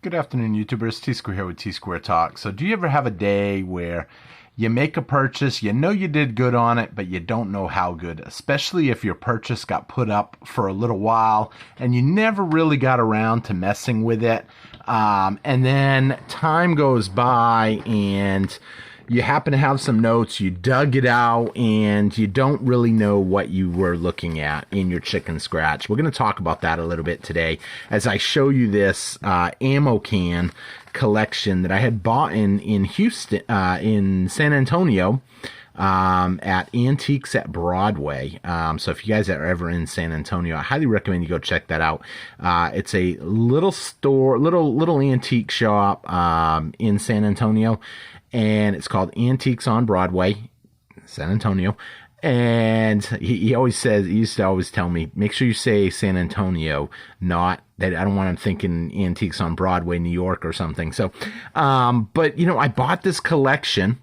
Good afternoon, YouTubers. Tsquare here with Tsquare Talk. So do you ever have a day where you make a purchase, you know you did good on it, but you don't know how good, especially if your purchase got put up for a little while and you never really got around to messing with it. And then time goes by and you happen to have some notes, you dug it out, and you don't really know what you were looking at in your chicken scratch. We're going to talk about that a little bit today as I show you this ammo can collection that I had bought in Houston, in San Antonio, at Antiques at Broadway. So if you guys are ever in San Antonio, I highly recommend you go check that out. It's a little store, little antique shop in San Antonio, and it's called Antiques on Broadway, San Antonio. And he always says, he used to always tell me, make sure you say San Antonio, not that. I don't want him thinking Antiques on Broadway, New York or something. So, but I bought this collection.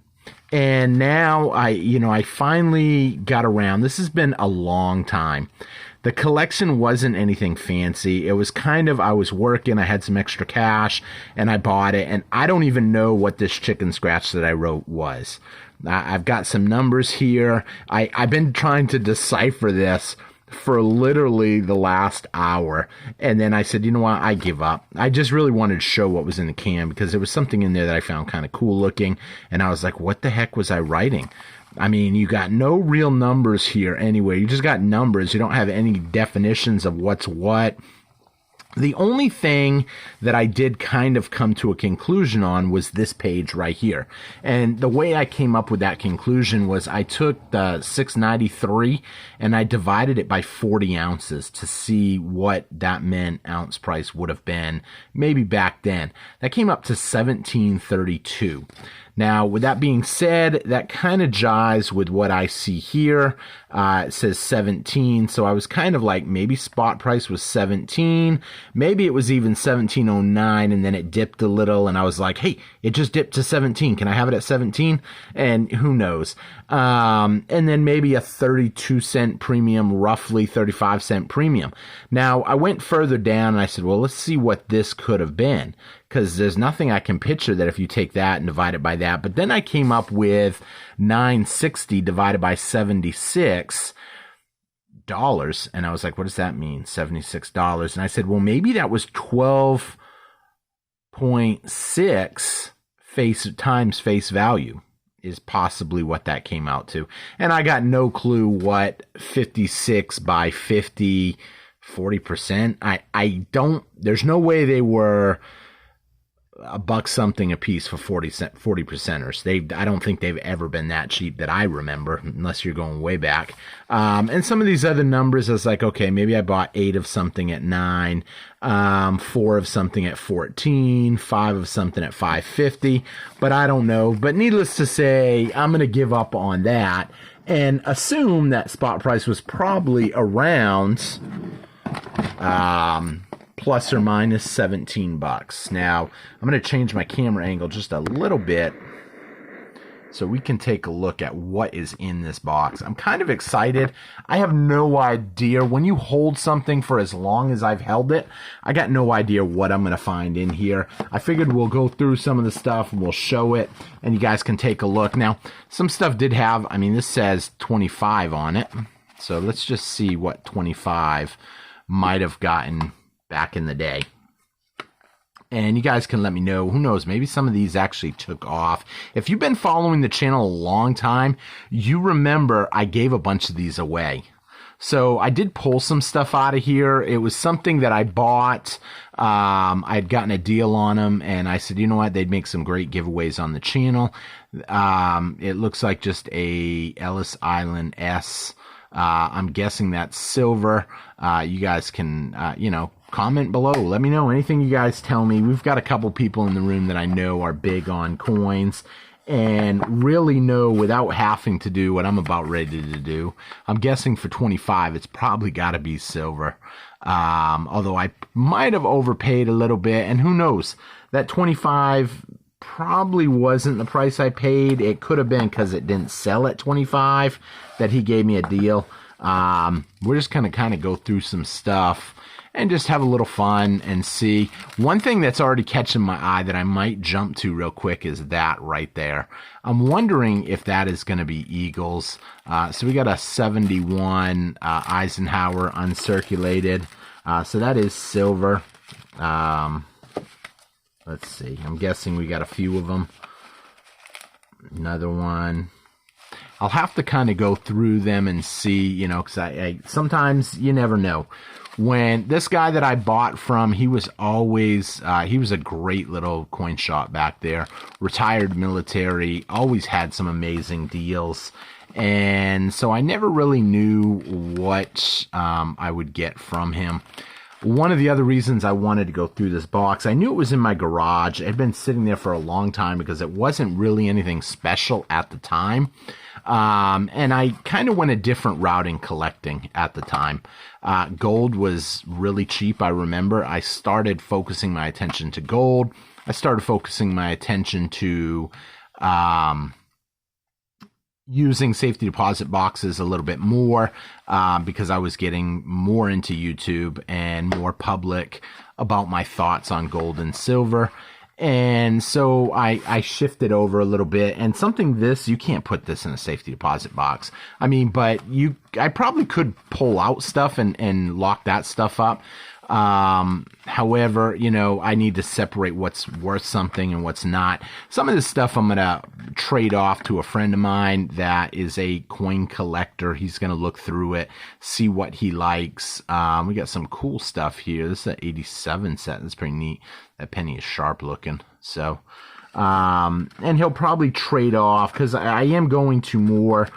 And now I finally got around. This has been a long time. The collection wasn't anything fancy. It was kind of, I was working, I had some extra cash, and I bought it. And I don't even know what this chicken scratch that I wrote was. I've got some numbers here. I've been trying to decipher this for literally the last hour, and then I said, you know what, I give up. I just really wanted to show what was in the can because there was something in there that I found kind of cool looking, and I was like, what the heck was I writing? I mean, you got no real numbers here anyway. You just got numbers. You don't have any definitions of what's what. The only thing that I did kind of come to a conclusion on was this page right here. And the way I came up with that conclusion was I took the 693 and I divided it by 40 ounces to see what that meant ounce price would have been maybe back then. That came up to 1732. Now, with that being said, that kind of jives with what I see here. It says 17, so I was kind of like, maybe spot price was 17. Maybe it was even 1709, and then it dipped a little, and I was like, hey, it just dipped to 17. Can I have it at 17? And who knows? And then maybe a 32-cent premium, roughly 35-cent premium. Now, I went further down, and I said, well, let's see what this could have been, because there's nothing I can picture that if you take that and divide it by that. But then I came up with 960 divided by $76, and I was like, what does that mean, $76? And I said, well, maybe that was 12.6 times face value is possibly what that came out to. And I got no clue what 56 by 50, 40%. I don't, there's no way they were a buck something a piece for 40%ers. I don't think they've ever been that cheap that I remember, unless you're going way back. And some of these other numbers, I was like, okay, maybe I bought 8 of something at 9, 4 of something at 14, 5 of something at 550, but I don't know. But needless to say, I'm going to give up on that and assume that spot price was probably around, plus or minus 17 bucks. Now, I'm going to change my camera angle just a little bit so we can take a look at what is in this box. I'm kind of excited. I have no idea. When you hold something for as long as I've held it, I got no idea what I'm going to find in here. I figured we'll go through some of the stuff and we'll show it, and you guys can take a look. Now, some stuff did have, I mean, this says 25 on it. So let's just see what 25 might have gotten back in the day. And you guys can let me know. Who knows? Maybe some of these actually took off. If you've been following the channel a long time, you remember I gave a bunch of these away. So I did pull some stuff out of here. It was something that I bought. I had gotten a deal on them, and I said, you know what? They'd make some great giveaways on the channel. It looks like just a Ellis Island S. I'm guessing that's silver. You guys can, comment below. Let me know anything you guys tell me. We've got a couple people in the room that I know are big on coins and really know without having to do what I'm about ready to do. I'm guessing for 25, it's probably got to be silver. Although I might have overpaid a little bit, and who knows, that 25 probably wasn't the price I paid. It could have been because it didn't sell at 25 that he gave me a deal. We're just going to kind of go through some stuff and just have a little fun and see. One thing that's already catching my eye that I might jump to real quick is that right there. I'm wondering if that is going to be Eagles. So we got a 71 Eisenhower uncirculated. So that is silver. Let's see. I'm guessing we got a few of them. Another one. I'll have to kind of go through them and see, you know, because I sometimes you never know. When this guy that I bought from, he was always, he was a great little coin shop back there. Retired military, always had some amazing deals. And so I never really knew what I would get from him. One of the other reasons I wanted to go through this box, I knew it was in my garage. It had been sitting there for a long time because it wasn't really anything special at the time. And I kind of went a different route in collecting at the time. Gold was really cheap, I remember. I started focusing my attention to gold. I started focusing my attention to using safety deposit boxes a little bit more because I was getting more into YouTube and more public about my thoughts on gold and silver. And so I shifted over a little bit, and something this, you can't put this in a safety deposit box. I mean, but I probably could pull out stuff and lock that stuff up. However, you know, I need to separate what's worth something and what's not. Some of this stuff I'm going to trade off to a friend of mine that is a coin collector. He's going to look through it, see what he likes. We got some cool stuff here. This is an 87 set. That's pretty neat. That penny is sharp looking. So, and he'll probably trade off because I am going to more,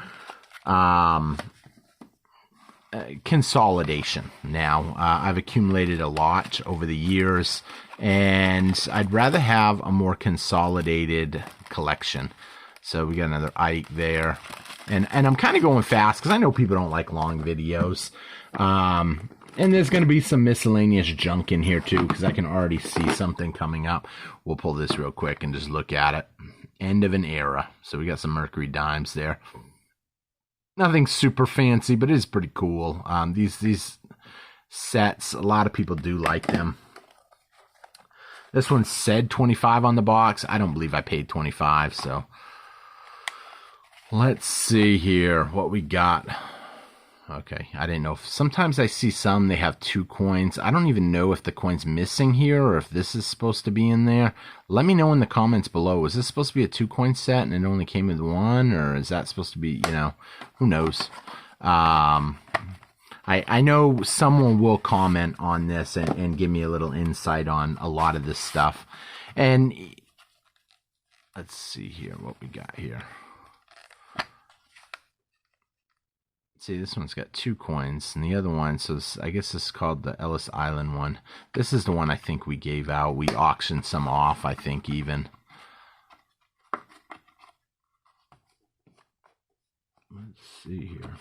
consolidation now. I've accumulated a lot over the years, and I'd rather have a more consolidated collection. So we got another Ike there, and I'm kind of going fast because I know people don't like long videos. And there's going to be some miscellaneous junk in here too because I can already see something coming up. We'll pull this real quick and just look at it. End of an era. So we got some Mercury dimes there. Nothing super fancy, but it is pretty cool. These sets, a lot of people do like them. This one said 25 on the box. I don't believe I paid 25, so let's see here what we got. Okay, I didn't know. Sometimes I see some, they have 2 coins. I don't even know if the coin's missing here or if this is supposed to be in there. Let me know in the comments below. Is this supposed to be a 2-coin set and it only came with 1? Or is that supposed to be, you know, who knows? I know someone will comment on this and give me a little insight on a lot of this stuff. And let's see here what we got here. See, this one's got 2 coins, and the other one, so I guess this is called the Ellis Island one. This is the one I think we gave out. We auctioned some off, I think, even. Let's see here.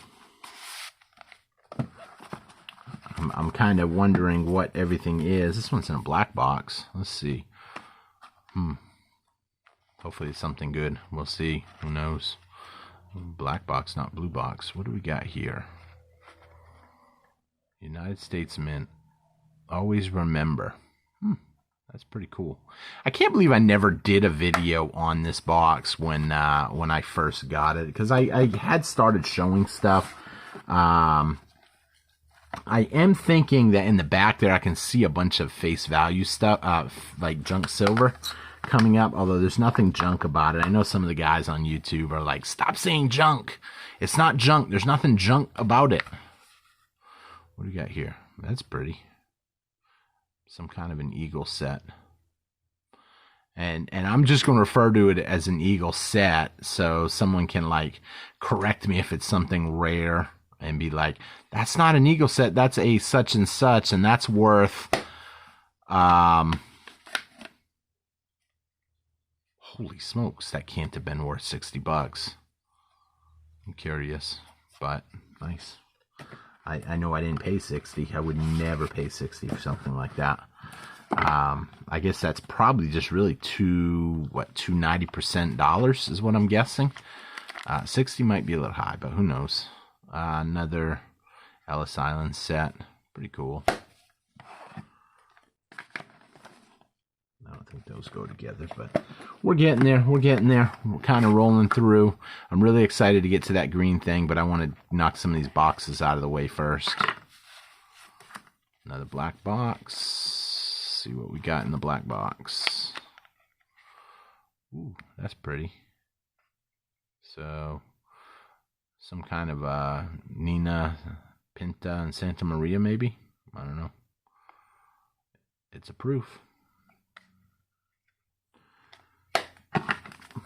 I'm kind of wondering what everything is. This one's in a black box. Let's see. Hopefully it's something good. We'll see. Who knows? Black box, not blue box. What do we got here? United States Mint. Always remember. That's pretty cool. I can't believe I never did a video on this box when I first got it, because I had started showing stuff. I am thinking that in the back there I can see a bunch of face value stuff, like junk silver coming up, although there's nothing junk about it. I know some of the guys on YouTube are like, stop saying junk. It's not junk. There's nothing junk about it. What do we got here? That's pretty. Some kind of an eagle set. And I'm just going to refer to it as an eagle set so someone can like correct me if it's something rare and be like, that's not an eagle set. That's a such and such, and that's worth holy smokes, that can't have been worth $60. I'm curious, but nice. I know I didn't pay 60. I would never pay 60 for something like that. I guess that's probably just really 290% dollars is what I'm guessing. 60 might be a little high, but who knows? Another Ellis Island set. Pretty cool. think those go together, but we're getting there. We're getting there. We're kind of rolling through. I'm really excited to get to that green thing, but I want to knock some of these boxes out of the way first. Another black box. See what we got in the black box. Ooh, that's pretty. So, some kind of Nina, Pinta, and Santa Maria, maybe? I don't know. It's a proof.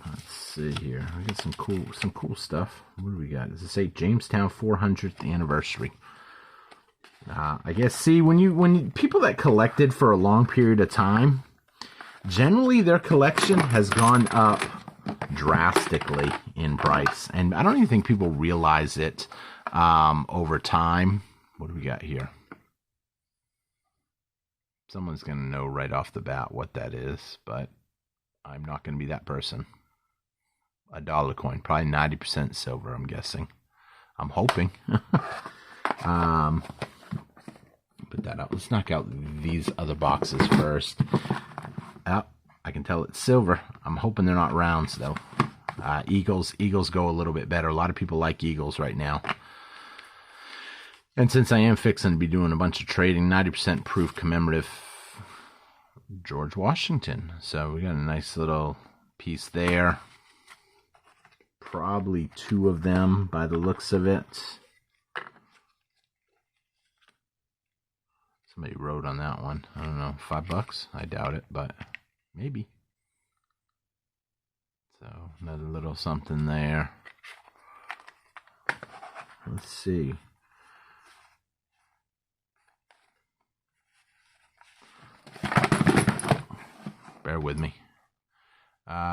Let's see here. We got some cool stuff. What do we got? Does it say Jamestown 400th anniversary? I guess. See, when people that collected for a long period of time, generally their collection has gone up drastically in price, and I don't even think people realize it over time. What do we got here? Someone's going to know right off the bat what that is, but I'm not going to be that person. A dollar coin, probably 90% silver, I'm guessing. I'm hoping. Put that out. Let's knock out these other boxes first. Oh, I can tell it's silver. I'm hoping they're not rounds, though. Eagles go a little bit better. A lot of people like eagles right now. And since I am fixing to be doing a bunch of trading, 90% proof commemorative George Washington. So we got a nice little piece there. Probably two of them by the looks of it. Somebody wrote on that one. I don't know, $5? I doubt it, but maybe. So another little something there. Let's see. Bear with me.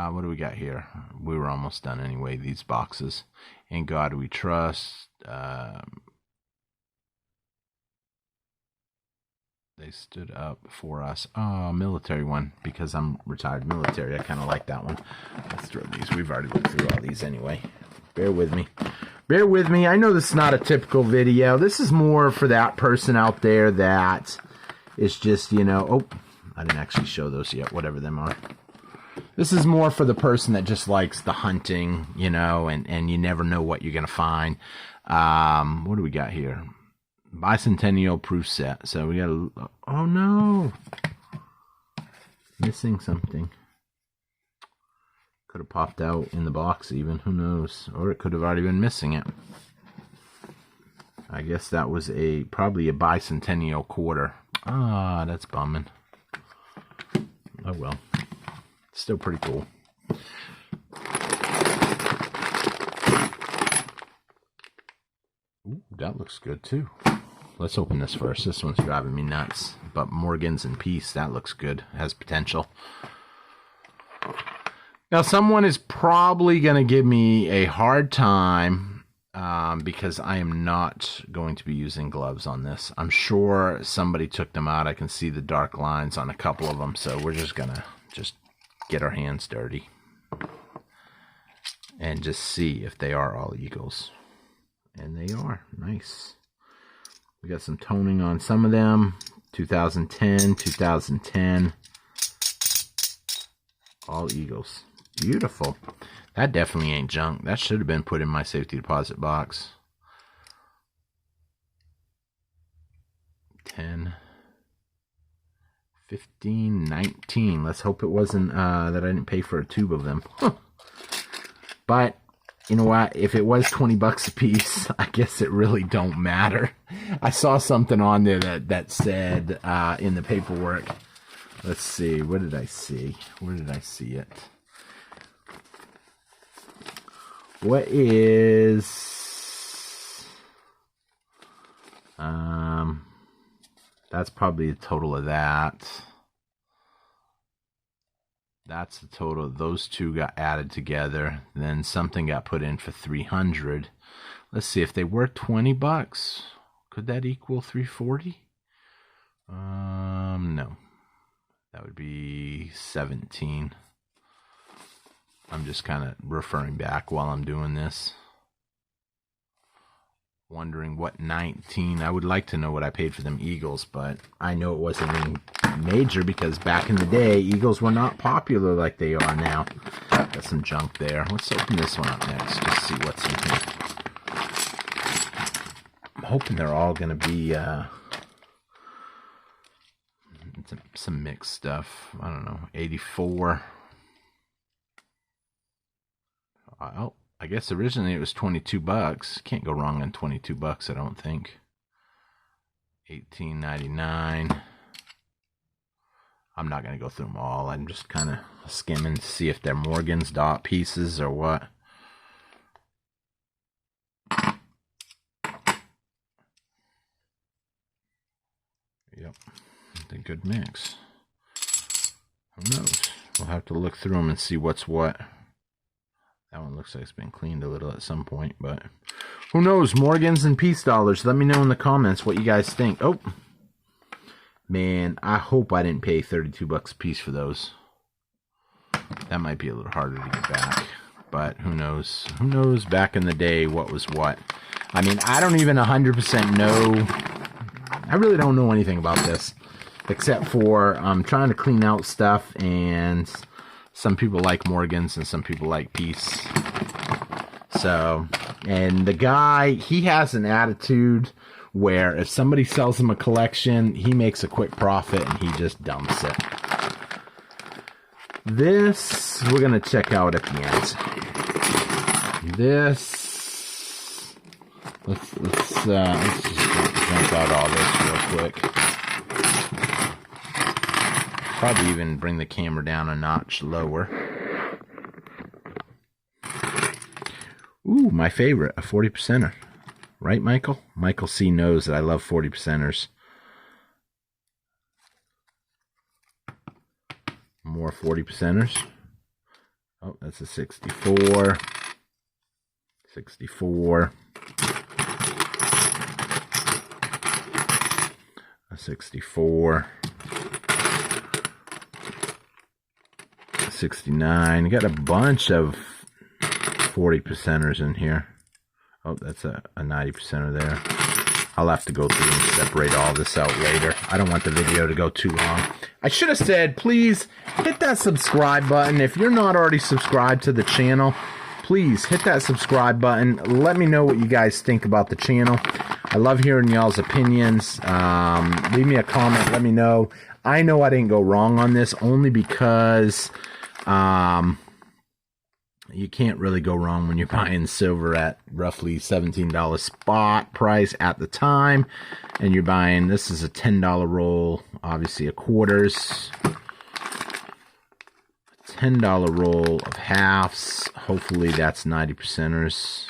What do we got here? We were almost done anyway, these boxes. In God We Trust. They stood up for us. Oh, military one. Because I'm retired military, I kind of like that one. Let's throw these. We've already looked through all these anyway. Bear with me. Bear with me. I know this is not a typical video. This is more for that person out there that is just, you know... Oh, I didn't actually show those yet, whatever them are. This is more for the person that just likes the hunting, you know, and you never know what you're going to find. What do we got here? Bicentennial proof set. So we got a... Oh, no. Missing something. Could have popped out in the box even. Who knows? Or it could have already been missing it. I guess that was probably a bicentennial quarter. Ah, that's bumming. Oh, well. Still pretty cool. Ooh, that looks good too. Let's open this first. This one's driving me nuts. But Morgan's in Peace, that looks good. Has potential. Now, someone is probably going to give me a hard time because I am not going to be using gloves on this. I'm sure somebody took them out. I can see the dark lines on a couple of them. So we're just going to get our hands dirty and just see if they are all eagles. And they are. Nice. We got some toning on some of them. 2010, 2010. All eagles. Beautiful. That definitely ain't junk. That should have been put in my safety deposit box. 10, 15, 19. Let's hope it wasn't that I didn't pay for a tube of them. But you know what? If it was 20 bucks a piece, I guess it really don't matter. I saw something on there that said in the paperwork. Let's see. What did I see? Where did I see it? What is... that's probably the total of that. That's the total. Those two got added together. Then something got put in for 300. Let's see if they were 20 bucks. Could that equal 340? No. That would be 17. I'm just kind of referring back while I'm doing this. Wondering what 19. I would like to know what I paid for them Eagles, but I know it wasn't any major because back in the day, Eagles were not popular like they are now. Got some junk there. Let's open this one up next, just see what's in here. I'm hoping they're all going to be some mixed stuff. I don't know. 84. Oh, I guess originally it was $22. Can't go wrong on $22, I don't think. $18.99. I'm not going to go through them all. I'm just kind of skimming to see if they're Morgan's dot pieces or what. Yep, it's a good mix. Who knows? We'll have to look through them and see what's what. That one looks like it's been cleaned a little at some point, but who knows? Morgans and peace dollars. Let me know in the comments what you guys think. Oh, man, I hope I didn't pay $32 a piece for those. That might be a little harder to get back, but who knows? Who knows back in the day what was what? I mean, I don't even 100% know. I really don't know anything about this, except for I'm trying to clean out stuff, and some people like Morgans and some people like peace. So, and the guy, he has an attitude where if somebody sells him a collection, he makes a quick profit and he just dumps it. This, we're going to check out at the end. This, let's just jump out all this real quick. Probably even bring the camera down a notch lower. Ooh, my favorite, a 40%er. Right, Michael? Michael C. knows that I love 40%ers. More 40%ers. Oh, that's a 64. 64. A 64. 69. You got a bunch of 40%ers in here. Oh, that's a 90%er there. I'll have to go through and separate all this out later. I don't want the video to go too long. I should have said, please hit that subscribe button. If you're not already subscribed to the channel, please hit that subscribe button. Let me know what you guys think about the channel. I love hearing y'all's opinions. Leave me a comment. Let me know. I know I didn't go wrong on this only because you can't really go wrong when you're buying silver at roughly $17 spot price at the time, and you're buying, this is a $10 roll, obviously a quarters, $10 roll of halves. Hopefully that's 90%ers.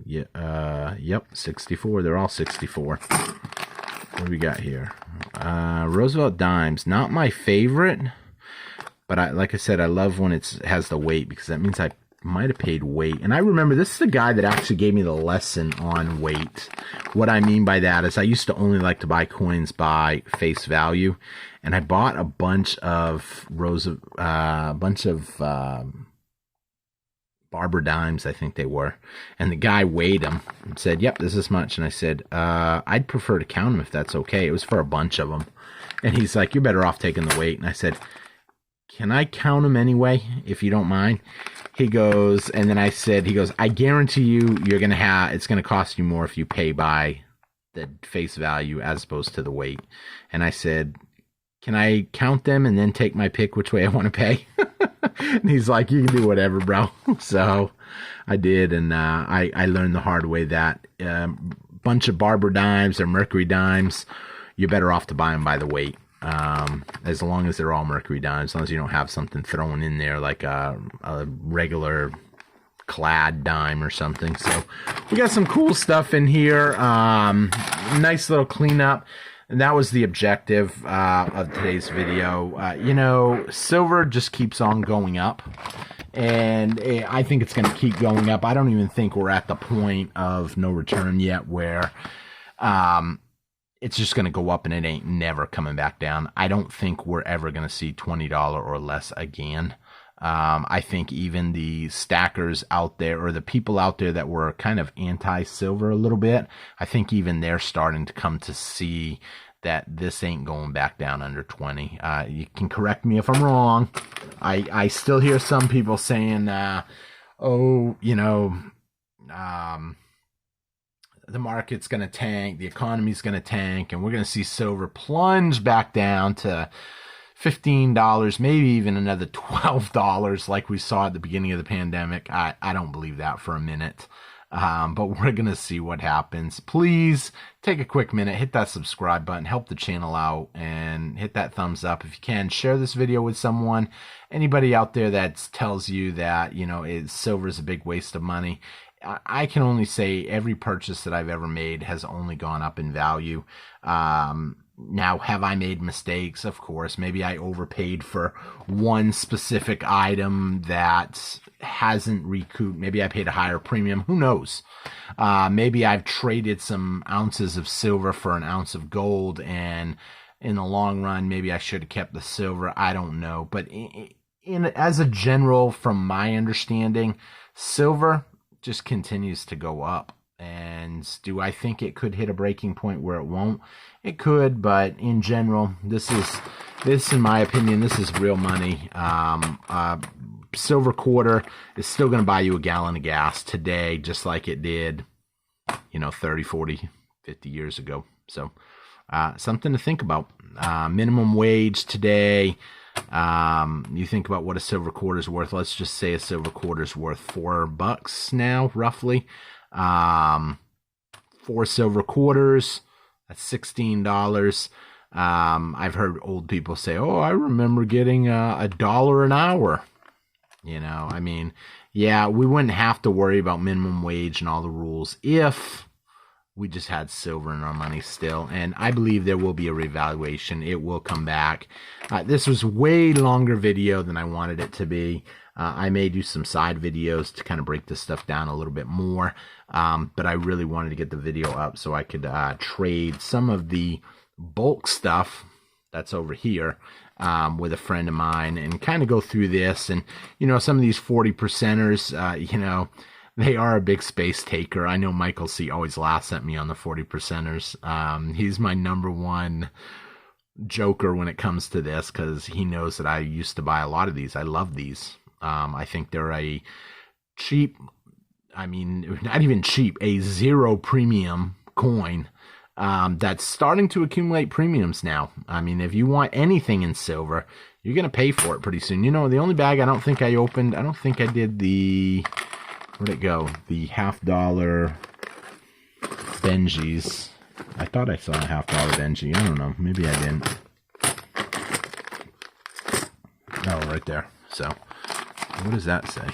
Yeah, yep, 64. They're all 64. What do we got here? Roosevelt dimes, not my favorite, but like I said, I love when it has the weight because that means I might have paid weight. And I remember this is the guy that actually gave me the lesson on weight. What I mean by that is I used to only like to buy coins by face value, and I bought a bunch of Barber dimes, I think they were, and the guy weighed them and said, yep, this is much. And I said, I'd prefer to count them if that's okay. It was for a bunch of them. And he's like, you're better off taking the weight. And I said, can I count them anyway, if you don't mind? He goes, and then I said, he goes, I guarantee you, it's going to cost you more if you pay by the face value as opposed to the weight. And I said, can I count them and then take my pick which way I want to pay? And he's like, you can do whatever, bro. So I did, and I learned the hard way that bunch of Barber dimes or Mercury dimes, you're better off to buy them by the weight. As long as they're all Mercury dimes, as long as you don't have something thrown in there like a regular clad dime or something. So we got some cool stuff in here. Nice little cleanup. And that was the objective of today's video. You know, silver just keeps on going up, and I think it's going to keep going up. I don't even think we're at the point of no return yet where it's just going to go up and it ain't never coming back down. I don't think we're ever going to see $20 or less again. I think even the stackers out there, or the people out there that were kind of anti-silver a little bit, I think even they're starting to come to see that this ain't going back down under 20. You can correct me if I'm wrong. I still hear some people saying, oh, you know, the market's going to tank, the economy's going to tank, and we're going to see silver plunge back down to $15, maybe even another $12 like we saw at the beginning of the pandemic. I don't believe that for a minute. But we're going to see what happens. Please take a quick minute, hit that subscribe button, help the channel out, and hit that thumbs up. If you can, share this video with someone. Anybody out there that tells you that, you know, silver is a big waste of money. I can only say every purchase that I've ever made has only gone up in value. Now, have I made mistakes? Of course. Maybe I overpaid for one specific item that hasn't recouped. Maybe I paid a higher premium. Who knows? Maybe I've traded some ounces of silver for an ounce of gold, and in the long run, maybe I should have kept the silver. I don't know. But as a general, from my understanding, silver just continues to go up. And do I think it could hit a breaking point where it won't? It could, but in general, this, in my opinion, this is real money. Silver quarter is still going to buy you a gallon of gas today, just like it did, you know, 30, 40, 50 years ago. So something to think about. Minimum wage today. You think about what a silver quarter is worth. Let's just say a silver quarter is worth $4 now, roughly. 4 silver quarters, that's $16. I've heard old people say, oh, I remember getting $1 an hour. You know, I mean, yeah, we wouldn't have to worry about minimum wage and all the rules if we just had silver in our money still. And I believe there will be a revaluation. It will come back. This was way longer video than I wanted it to be. I may do some side videos to kind of break this stuff down a little bit more. But I really wanted to get the video up so I could trade some of the bulk stuff that's over here with a friend of mine and kind of go through this. And, you know, some of these 40%ers, you know, they are a big space taker. I know Michael C. always laughs at me on the 40%ers. He's my number one joker when it comes to this because he knows that I used to buy a lot of these. I love these. I think they're a cheap, I mean, not even cheap, a zero premium coin that's starting to accumulate premiums now. I mean, if you want anything in silver, you're going to pay for it pretty soon. You know, the only bag I don't think I opened, I don't think I did the, where'd it go? The $50 Benjis. I thought I saw a $50 Benji. I don't know. Maybe I didn't. Oh, right there. So, what does that say?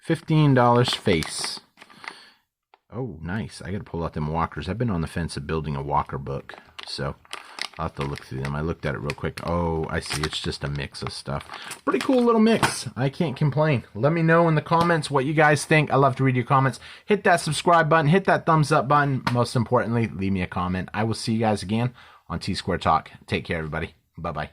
$15 face. Oh, nice. I got to pull out them walkers. I've been on the fence of building a walker book. So, I'll have to look through them. I looked at it real quick. Oh, I see. It's just a mix of stuff. Pretty cool little mix. I can't complain. Let me know in the comments what you guys think. I love to read your comments. Hit that subscribe button. Hit that thumbs up button. Most importantly, leave me a comment. I will see you guys again on T-Square Talk. Take care, everybody. Bye-bye.